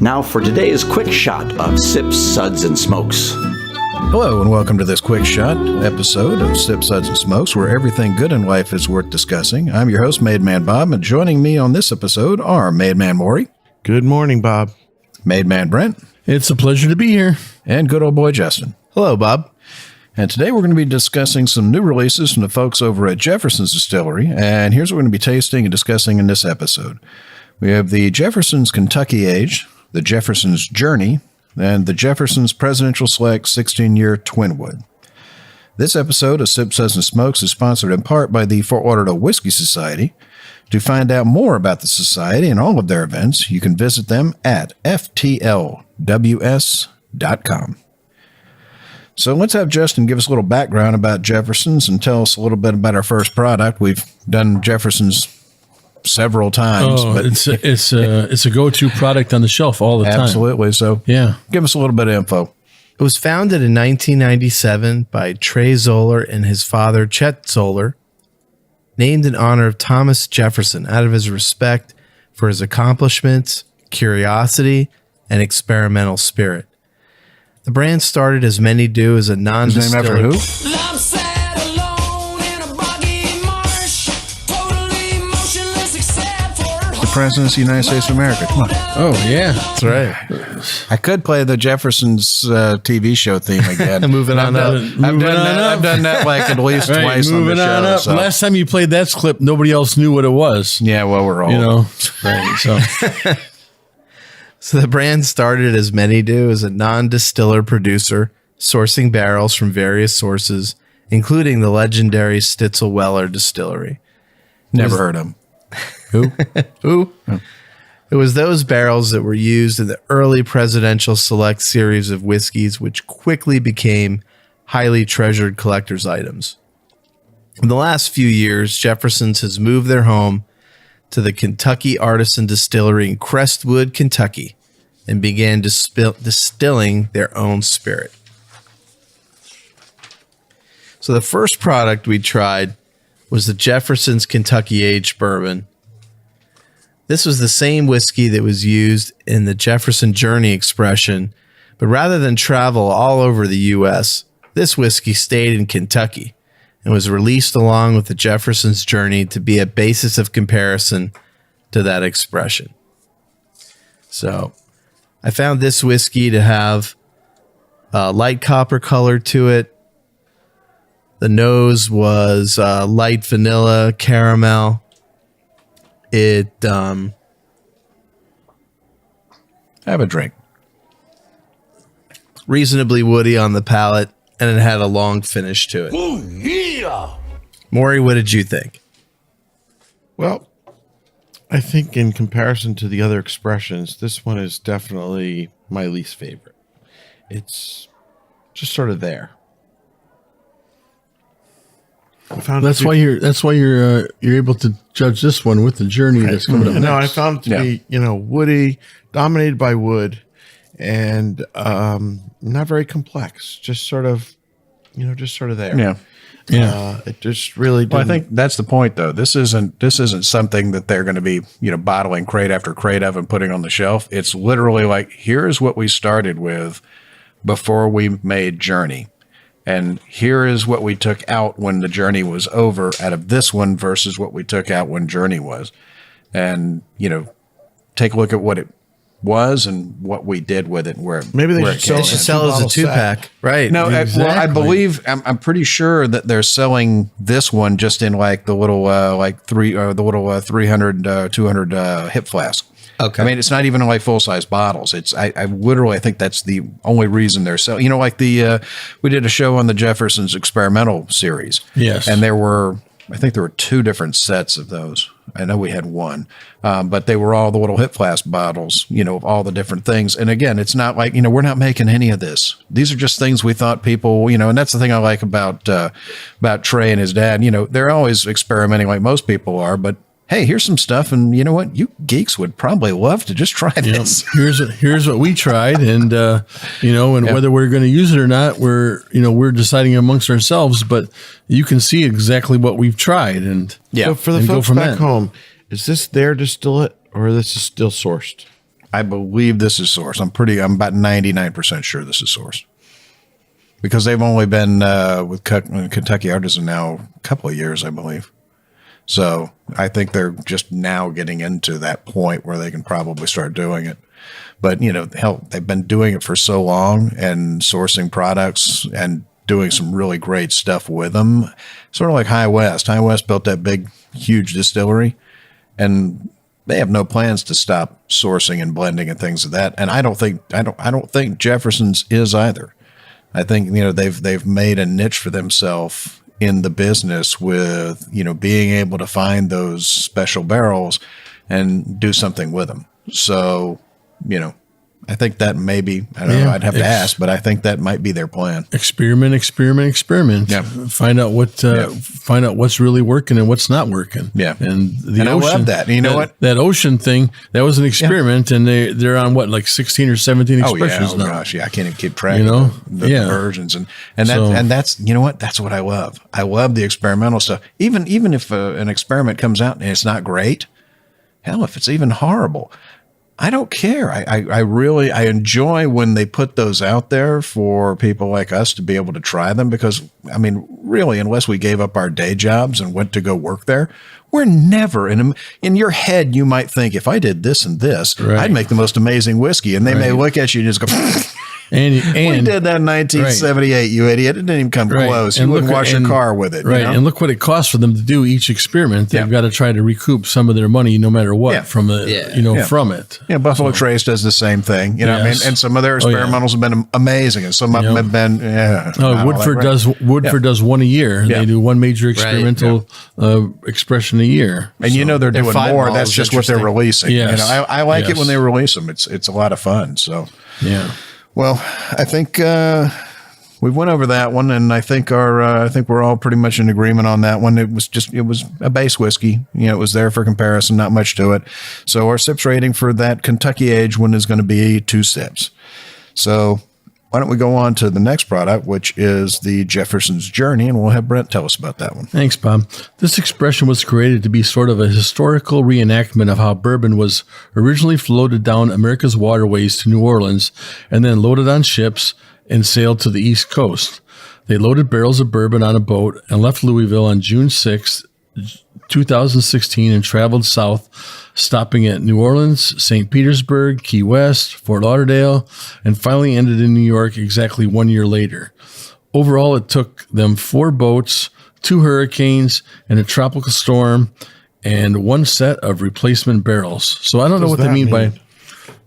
Now for today's quick shot of Sips, Suds, and Smokes. Hello and welcome to this quick shot episode of Sips, Suds, and Smokes, where everything good in life is worth discussing. I'm your host, Made Man Bob, and joining me on this episode are Made Man Maury. Good morning, Bob. Made Man Brent. It's a pleasure to be here. And good old boy Justin. Hello, Bob. And today we're going to be discussing some new releases from the folks over at Jefferson's Distillery, and here's what we're going to be tasting and discussing in this episode. We have the Jefferson's Kentucky Age, the Jefferson's Journey, and the Jefferson's Presidential Select 16-Year Twinwood. This episode of Sips, Suds, and Smokes is sponsored in part by the Fort Lauderdale Whiskey Society. To find out more about the society and all of their events, you can visit them at ftlws.com. So let's have Justin give us a little background about Jefferson's and tell us a little bit about our first product. We've done Jefferson's several times. Oh, but it's a go-to product on the shelf all the time. Absolutely. So yeah, give us a little bit of info. It was founded in 1997 by Trey Zoller and his father, Chet Zoller, named in honor of Thomas Jefferson out of his respect for his accomplishments, curiosity, and experimental spirit. The brand started, as many do, as a non-distiller. His name after who? The President of the United States of America. Come on. Oh, yeah. That's right. I could play the Jefferson's TV show theme again. Moving on up. I've done that like at least twice on the moving show. on up. So. Last time you played that clip, nobody else knew what it was. Yeah, well, we're all. You know, right, so. So the brand started, as many do, as a non-distiller producer, sourcing barrels from various sources, including the legendary Stitzel-Weller distillery. Never heard of him. Who? Who? Oh. It was those barrels that were used in the early Presidential Select series of whiskeys, which quickly became highly treasured collector's items. In the last few years, Jefferson's has moved their home to the Kentucky Artisan Distillery in Crestwood, Kentucky, and began distilling their own spirit. So the first product we tried was the Jefferson's Kentucky Aged Bourbon. This was the same whiskey that was used in the Jefferson Journey expression, but rather than travel all over the U.S., this whiskey stayed in Kentucky and was released along with the Jefferson's Journey to be a basis of comparison to that expression. So I found this whiskey to have a light copper color to it. The nose was light vanilla, caramel. Have a drink. Reasonably woody on the palate, and it had a long finish to it. Oh, yeah. Maury, what did you think? Well, I think in comparison to the other expressions, this one is definitely my least favorite. It's just sort of there. That's why you're able to judge this one with the journey that's coming up. No, I next. found it to be, woody, dominated by wood, and not very complex. Just sort of there. Yeah. It just really didn't. Well, I think that's the point, though. This isn't something that they're going to be, bottling crate after crate of and putting on the shelf. It's literally like, here's what we started with before we made Journey. And here is what we took out when the Journey was over out of this one versus what we took out when Journey was. And, take a look at what it was and what we did with it. Maybe they Should sell it as a 2-pack. Right. No, Exactly. well, I believe, I'm pretty sure that they're selling this one just in like the little, 300, 200 hip flask. Okay. I mean, it's not even like full-size bottles. I literally think that's the only reason they're selling. Like we did a show on the Jefferson's experimental series. Yes. And I think there were 2 different sets of those. I know we had one, but they were all the little hip flask bottles, of all the different things. And again, it's not like, we're not making any of this. These are just things we thought people, and that's the thing I like about Trey and his dad. They're always experimenting like most people are, but hey, here's some stuff, and you know what? You geeks would probably love to just try this. Here's what we tried, and whether we're going to use it or not, we're deciding amongst ourselves. But you can see exactly what we've tried, and So for the folks back home, is this their distillate or this is still sourced? I believe this is sourced. I'm about 99% sure this is sourced. Because they've only been with Kentucky Artisan now a couple of years, I believe. So I think they're just now getting into that point where they can probably start doing it. But, hell, they've been doing it for so long and sourcing products and doing some really great stuff with them. Sort of like High West. High West built that big, huge distillery, and they have no plans to stop sourcing and blending and things of that. And I don't think Jefferson's is either. I think, they've made a niche for themselves in the business with, being able to find those special barrels and do something with them. So, I think that maybe, I don't know, I'd have to ask, but I think that might be their plan. Experiment. Yeah. Find out what's really working and what's not working. Yeah. And I love that. And you know what? That ocean thing, that was an experiment, and they're on like 16 or 17 expressions now. Gosh, yeah. I can't even keep track of the versions. And that's, you know what? That's what I love. I love the experimental stuff. Even if an experiment comes out and it's not great, hell, if it's even horrible, I don't care. I really enjoy when they put those out there for people like us to be able to try them, because, I mean, really, unless we gave up our day jobs and went to go work there, we're never in your head. You might think, if I did this and this, I'd make the most amazing whiskey. And they may look at you and just go, and we did that in 1978, you idiot. It didn't even come close. You wouldn't wash your car with it. Right. And look what it costs for them to do each experiment. They've got to try to recoup some of their money no matter what from from it. Yeah, Buffalo Trace does the same thing. You know what I mean? And some of their experimentals have been amazing, and some of them have been Woodford does one a year. They do one major experimental expression a year. And they're doing more. That's just what they're releasing. Yes. I like it when they release them. It's a lot of fun. So well, I think we went over that one, and I think we're all pretty much in agreement on that one. It was a base whiskey. It was there for comparison, not much to it. So our sips rating for that Kentucky age one is going to be 2 sips. So why don't we go on to the next product, which is the Jefferson's Journey, and we'll have Brent tell us about that one. Thanks, Bob. This expression was created to be sort of a historical reenactment of how bourbon was originally floated down America's waterways to New Orleans and then loaded on ships and sailed to the East Coast. They loaded barrels of bourbon on a boat and left Louisville on June 6, 2016, and traveled south, stopping at New Orleans, St. Petersburg, Key West, Fort Lauderdale, and finally ended in New York exactly 1 year later. Overall, it took them 4 boats, 2 hurricanes, and a tropical storm, and 1 set of replacement barrels. So I don't know what they mean by...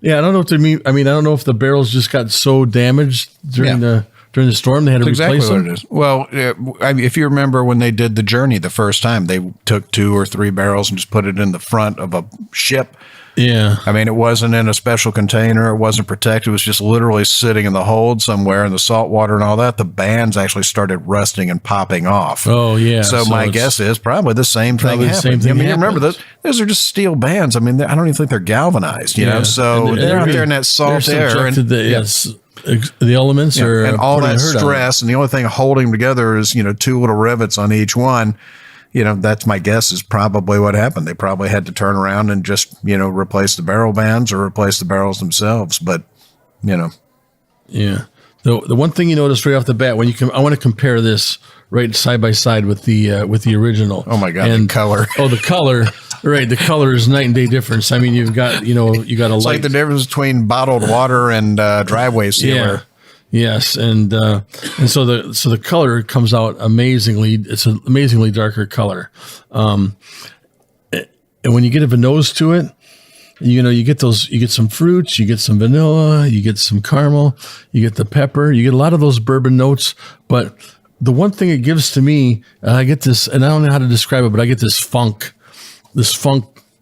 Yeah, I don't know what they mean. I mean, I don't know if the barrels just got so damaged during the storm they had to replace them. What it is. Well, if you remember when they did the Journey the first time, they took 2 or 3 barrels and just put it in the front of a ship. Yeah. I mean, it wasn't in a special container. It wasn't protected. It was just literally sitting in the hold somewhere in the salt water and all that. The bands actually started rusting and popping off. Oh, yeah. So my guess is probably the same thing happened. Remember, those are just steel bands. I mean, I don't even think they're galvanized, you know? So they're out there in that salt air. And the elements and all that stress. And the only thing holding them together is, 2 little rivets on each one. That's my guess is probably what happened. They probably had to turn around and just, replace the barrel bands or replace the barrels themselves. But, Yeah. The one thing you notice right off the bat, I want to compare this right side by side with the original. Oh my God. And the color. The color. Right. The color is night and day difference. I mean, you've got, a it's like the difference between bottled water and driveway sealer. Yeah. Yes, and so the color comes out amazingly. It's an amazingly darker color, and when you get a nose to it, you get some fruits, you get some vanilla, you get some caramel, you get the pepper, you get a lot of those bourbon notes. But the one thing it gives to me, I get this, and I don't know how to describe it, but I get this funk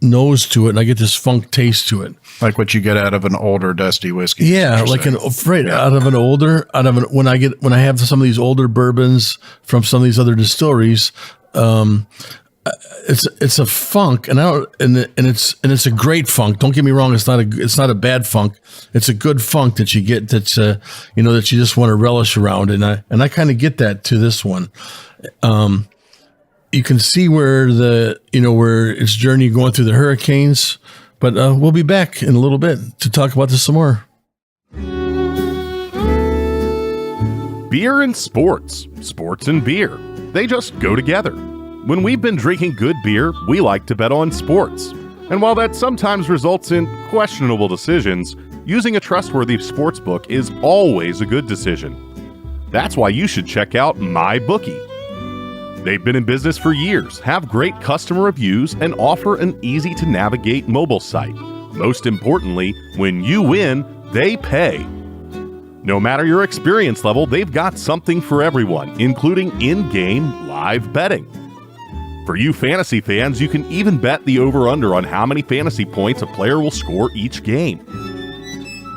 nose to it, and I get this funk taste to it. Like what you get out of an older dusty whiskey. Yeah, like out of when I have some of these older bourbons from some of these other distilleries, it's a funk, and it's a great funk. Don't get me wrong, it's not a bad funk. It's a good funk that you get that's that you just want to relish around, and I kind of get that to this one. You can see where where its journey going through the hurricanes, But we'll be back in a little bit to talk about this some more. Beer and sports. Sports and beer. They just go together. When we've been drinking good beer, we like to bet on sports. And while that sometimes results in questionable decisions, using a trustworthy sportsbook is always a good decision. That's why you should check out MyBookie. They've been in business for years, have great customer reviews, and offer an easy-to-navigate mobile site. Most importantly, when you win, they pay. No matter your experience level, they've got something for everyone, including in-game live betting. For you fantasy fans, you can even bet the over-under on how many fantasy points a player will score each game.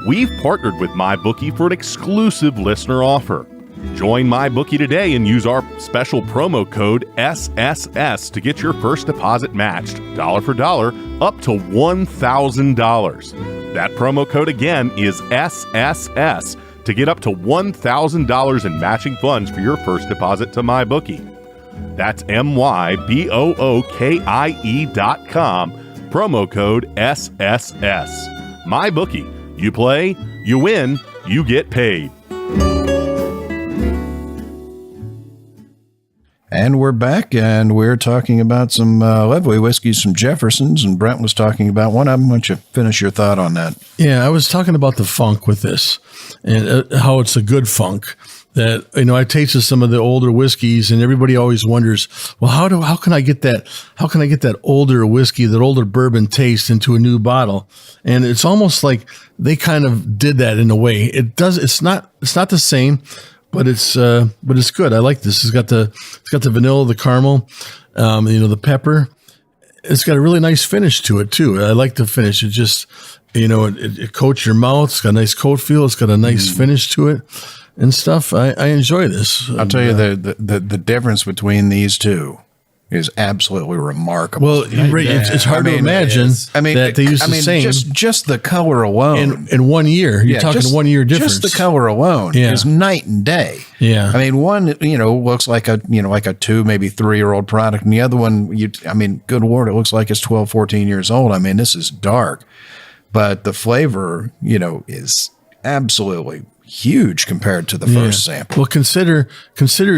We've partnered with MyBookie for an exclusive listener offer. Join MyBookie today and use our special promo code SSS to get your first deposit matched, dollar for dollar, up to $1,000. That promo code again is SSS to get up to $1,000 in matching funds for your first deposit to MyBookie. That's MyBookie.com, promo code SSS. MyBookie. You play, you win, you get paid. And we're back, and we're talking about some lovely whiskeys from Jefferson's, and Brent was talking about one of them. Why don't you finish your thought on that? Yeah, I was talking about the funk with this, and how it's a good funk. That, I tasted some of the older whiskeys, and everybody always wonders, well, how can I get that? How can I get that older whiskey, that older bourbon taste into a new bottle? And it's almost like they kind of did that in a way. It's not the same, but it's good. I like this. It's got the vanilla, the caramel, the pepper. It's got a really nice finish to it too. I like the finish. It just, it coats your mouth. It's got a nice coat feel. It's got a nice finish to it and stuff. I enjoy this. I'll tell you the difference between these two is absolutely remarkable. Well, it's hard to imagine that they use the same. Just the color alone. In 1 year. You're talking 1 year difference. Just the color alone is night and day. Yeah. I mean, one, looks like a 2, maybe 3-year-old product. And the other one, good Lord, it looks like it's 12, 14 years old. I mean, this is dark. But the flavor, is absolutely huge compared to the first sample. Well, consider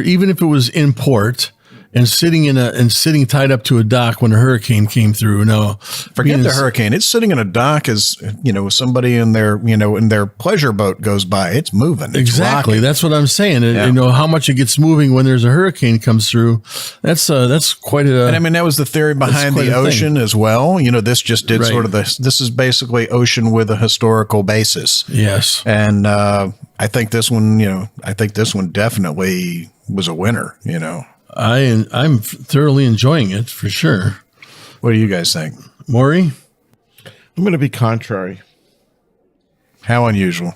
even if it was in port and sitting tied up to a dock when a hurricane came through. No, forget the hurricane. It's sitting in a dock as somebody in their pleasure boat goes by. It's moving. It's exactly. rocking. That's what I'm saying. How much it gets moving when there's a hurricane comes through. That's quite a. And that was the theory behind the ocean as well. This just did sort of this is basically ocean with a historical basis. Yes. And I think this one, definitely was a winner. I'm thoroughly enjoying it for sure. What do you guys think? Maury? I'm going to be contrary. How unusual.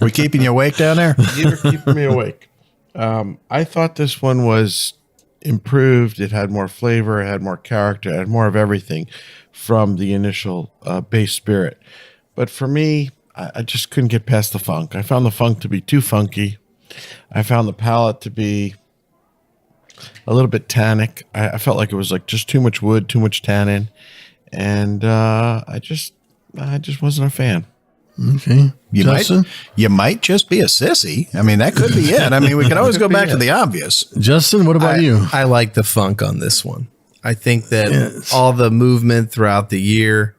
We keeping you awake down there? You're keeping me awake. I thought this one was improved. It had more flavor. It had more character. It had more of everything from the initial base spirit. But for me, I just couldn't get past the funk. I found the funk to be too funky. I found the palate to be a little bit tannic. I felt like it was like just too much wood, too much tannin, and I just wasn't a fan. Okay, you might just be a sissy. That could be it. We can always go back to the obvious. Justin, what about you? I like the funk on this one. I think that all the movement throughout the year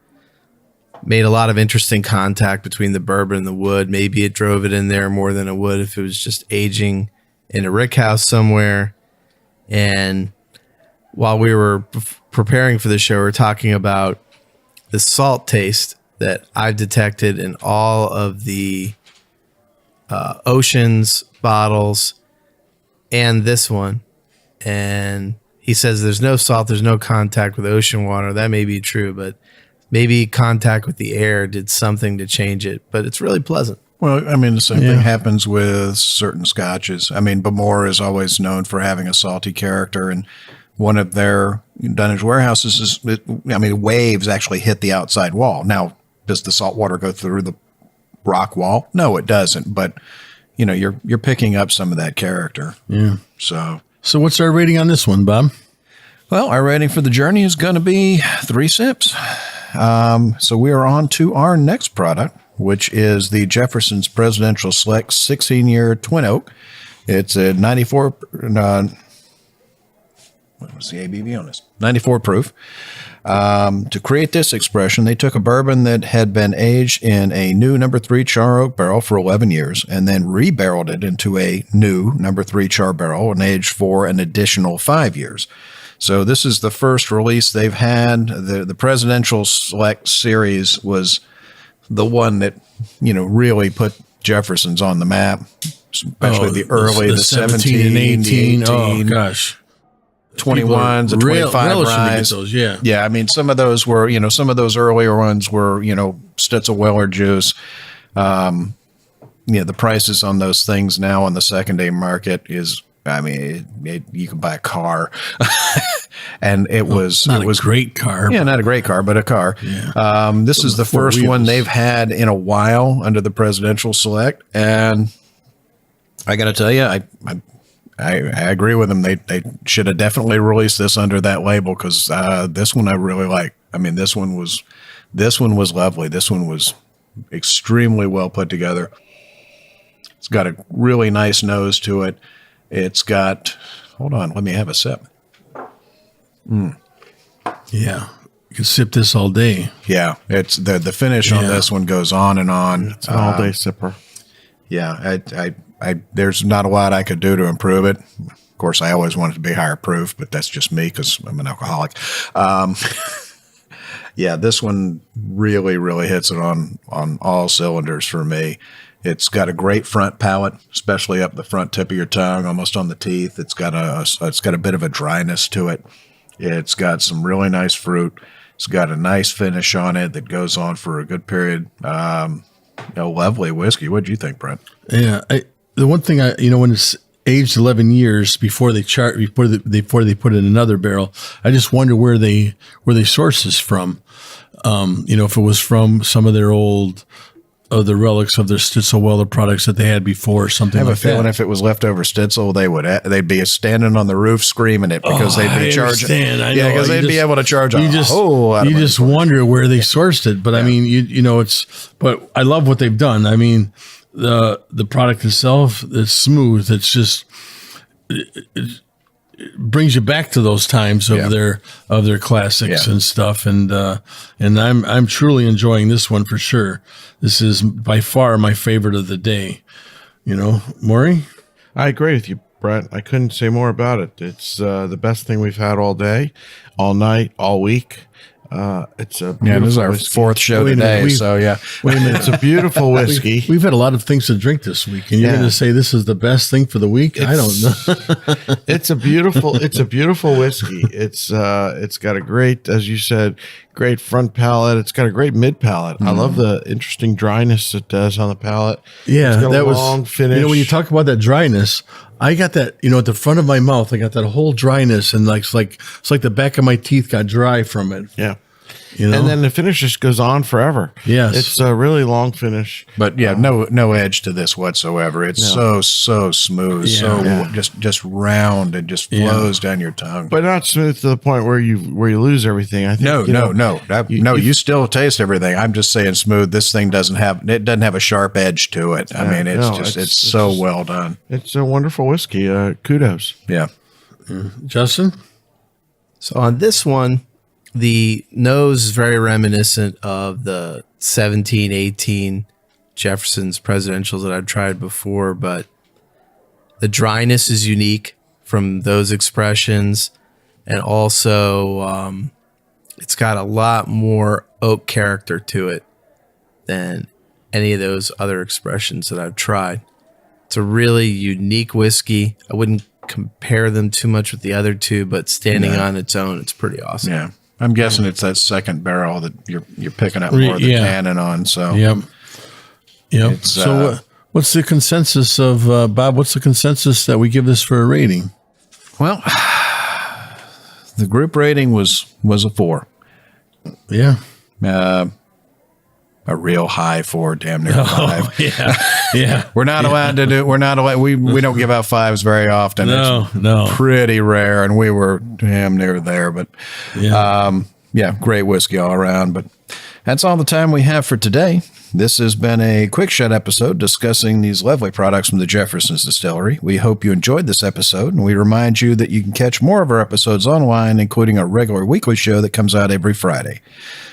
made a lot of interesting contact between the bourbon and the wood. Maybe it drove it in there more than it would if it was just aging in a rick house somewhere. And while we were preparing for the show, we were talking about the salt taste that I've detected in all of the Oceans bottles and this one. And he says there's no salt, there's no contact with ocean water. That may be true, but maybe contact with the air did something to change it. But it's really pleasant. Well, the same thing happens with certain scotches. Bowmore is always known for having a salty character, and one of their dunnage warehouses waves actually hit the outside wall. Now, does the salt water go through the rock wall? No, it doesn't. But you're picking up some of that character. Yeah. So what's our rating on this one, Bob? Well, our rating for the journey is going to be 3 sips. So we are on to our next product, which is the Jefferson's Presidential Select 16-year Twin Oak. It's a 94, what was the ABV on this? 94 proof. To create this expression, they took a bourbon that had been aged in a new number 3 char oak barrel for 11 years and then rebarreled it into a new number 3 char barrel and aged for an additional 5 years. So this is the first release they've had. The Presidential Select series was the one that, really put Jefferson's on the map, especially the early, the 17 and 18. Oh, gosh. 21s, the 25 rise. Those, yeah. Yeah, I mean, some of those were, some of those earlier ones were, Stitzel Weller juice. The prices on those things now on the secondary market is, you can buy a car. And it was a great car. Yeah, not a great car, but a car. Yeah. This is the first one they've had in a while under the Presidential Select. And I got to tell you, I agree with them. They should have definitely released this under that label because this one I really like. I mean, this one was lovely. This one was extremely well put together. It's got a really nice nose to it. It's got. Hold on, let me have a sip. Yeah, you can sip this all day. Yeah, it's the finish on this one goes on and on. It's an all day sipper. Yeah, I there's not a lot I could do to improve it. Of course, I always want it to be higher proof, but that's just me because I'm an alcoholic. Yeah, this one really, really hits it on all cylinders for me. It's got a great front palate, especially up the front tip of your tongue, almost on the teeth. It's got a bit of a dryness to it. It's got some really nice fruit. It's got a nice finish on it that goes on for a good period. Lovely whiskey. What do you think, Brent? Yeah, the one thing when it's aged 11 years before they put it in another barrel, I just wonder where they source this from. If it was from some of their old the relics of their Stitzel Weller products that they had before, or something. I have a feeling if it was leftover Stitzel, they'd be standing on the roof screaming it because they'd be charging. Because they'd be able to charge a whole lot. You just wonder where they sourced it, but I mean, but I love what they've done. I mean, the product itself, it's smooth. It's just it brings you back to those times of their classics and stuff. And I'm truly enjoying this one for sure. This is by far my favorite of the day. Maury? I agree with you, Brent. I couldn't say more about it. It's the best thing we've had all day, all night, all week. It's a this is our fourth show today. Wait a minute, it's a beautiful whiskey. We've had a lot of things to drink this week, and you're going to say this is the best thing for the week? I don't know. It's a beautiful whiskey. It's got a great, as you said, great front palate. It's got a great mid palate. I love the interesting dryness it does on the palate. Yeah, it's got a long finish. When you talk about that dryness, I got that, at the front of my mouth, I got that whole dryness, and it's like the back of my teeth got dry from it. Yeah. And then the finish just goes on forever. Yes. It's a really long finish. But no edge to this whatsoever. It's so smooth, just round and just flows down your tongue. But not smooth to the point where you lose everything. I think No. You still taste everything. I'm just saying smooth. This thing doesn't have a sharp edge to it. I mean, it's so well done. It's a wonderful whiskey. Kudos. Yeah. Justin? So on this one, the nose is very reminiscent of the 17, 18 Jefferson's presidentials that I've tried before, but the dryness is unique from those expressions. And also, it's got a lot more oak character to it than any of those other expressions that I've tried. It's a really unique whiskey. I wouldn't compare them too much with the other two, but standing on its own, it's pretty awesome. Yeah. I'm guessing it's that second barrel that you're picking up more of the tannin on. So yep. So what's the consensus of Bob? What's the consensus that we give this for a rating? Well, the group rating was a 4. Yeah. A real high 4, damn near 5. Yeah. We're not allowed to do. We're not allowed. We don't give out 5s very often. No. Pretty rare, and we were damn near there. But great whiskey all around. But That's all the time we have for today. This has been a quick shot episode discussing these lovely products from the Jefferson's Distillery. We hope you enjoyed this episode, and we remind you that you can catch more of our episodes online, including our regular weekly show that comes out every Friday.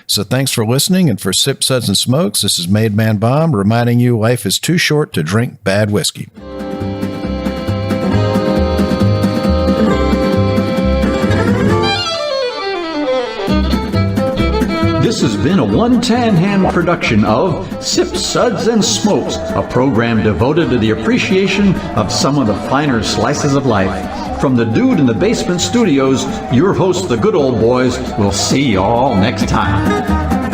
So thanks for listening, and for Sips, Suds, and Smokes, this is Made Man Bomb reminding you life is too short to drink bad whiskey. This has been a One Tan Hand production of Sips, Suds, and Smokes, a program devoted to the appreciation of some of the finer slices of life. From the Dude in the Basement Studios, your hosts, the Good Old Boys, will see you all next time.